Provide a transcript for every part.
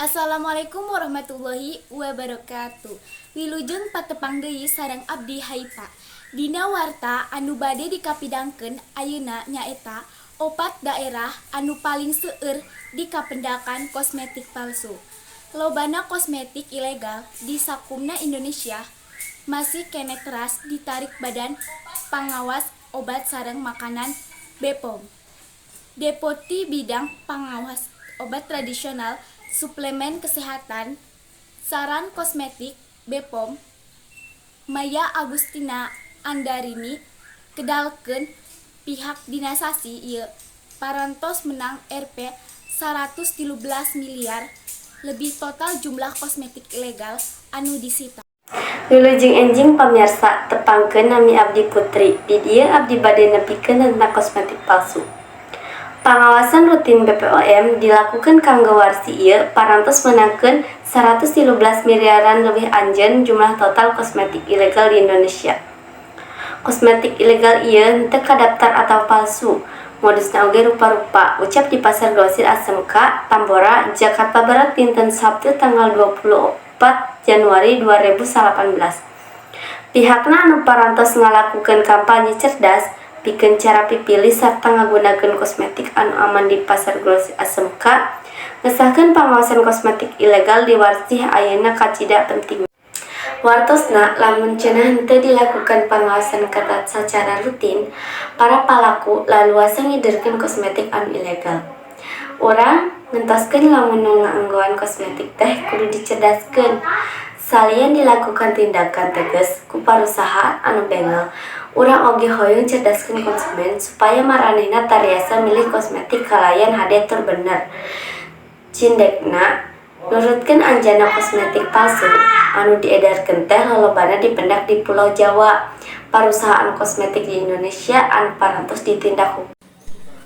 Assalamualaikum warahmatullahi wabarakatuh. Wilujeng patepang deui sareng abdi Haifa. Dina warta anu bade dikapidangkeun ayeuna nyaeta opat daerah anu paling seueur di kapendakan kosmetik palsu. Lobana kosmetik ilegal di sakumna Indonesia masih kene keras ditarik Badan Pangawas Obat sareng Makanan BPOM. Deputi Bidang Pengawas Obat Tradisional Suplemen Kesehatan Saran Kosmetik BPOM Maya Agustina Andarini kedalkeun pihak dinasasi ieu parantos menang Rp 113 miliar lebih total jumlah kosmetik ilegal anu disita. Wilujeng enjing pamirsa tepangkeun nami Abdi Putri. Di dieu abdi bade nepikeun tentang kosmetik palsu. Pengawasan rutin BPOM dilakukan kanggo warsi ieu parantos menangkeun 113 miliaran lebih anjeun jumlah total kosmetik ilegal di Indonesia. Kosmetik ilegal ieu teu kadaftar atau palsu. Modusna oge rupa-rupa, ucap di Pasar Grosir ASMK, Tambora, Jakarta Barat dinten Sabtu tanggal 24 Januari 2018. Pihakna anu parantos ngalakukeun kampanye cerdas pikeun cara pipilih sarta ngagunakeun kosmetik anu aman di Pasar Grosir ASMK ngesahkeun pengawasan kosmetik ilegal di warsi ayeuna kacida penting. Wartosna lamun cenah henteu dilakukan pengawasan ketat secara rutin, para palaku laluasa ngiderkeun kosmetik anu ilegal. Urang ngentoskeun lamun nu ngaanggoan kosmetik teh kudu dicerdaskeun. Salian dilakukan tindakan tegas ku parusahaan anu bengal, urang oge hoyong cerdaskeun konsumen supaya maranehna tariasa milih kosmetik kalayan hade tur bener. Cindekna nurutkeun anjana kosmetik palsu anu diedarkeun teh lolobana dipendak di Pulau Jawa. Parusahaan kosmetik di Indonesia anu parantos ditindak hukum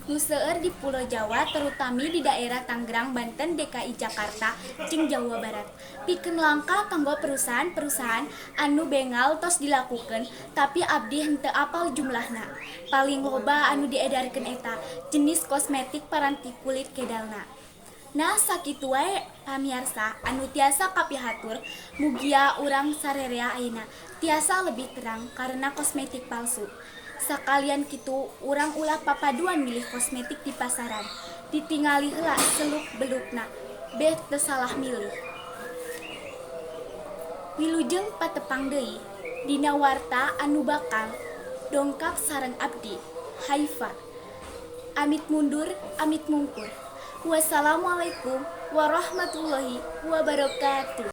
Nu seueur di Pulau Jawa terutami di daerah Tangerang, Banten, DKI Jakarta, jeung Jawa Barat. Pikeun langkah kanggo perusahaan-perusahaan anu bengal tos dilakukeun tapi abdi henteu apal jumlahna. Paling loba anu diedarkeun eta jenis kosmetik paranti kulit kedalna. Nah sakitu wae pamirsa anu tiasa kapihatur mugia urang sarerea ayeuna tiasa lebih terang karena kosmetik palsu. Sakalian kitu urang ulah papaduan milih kosmetik di pasaran. Ditingali heula seluk-belukna beh teu salah milih. Wilujeng patepang deui dina warta anu bakal dongkap sareng abdi Haifa. Amit mundur, amit mungkur. Wassalamualaikum warahmatullahi wabarakatuh.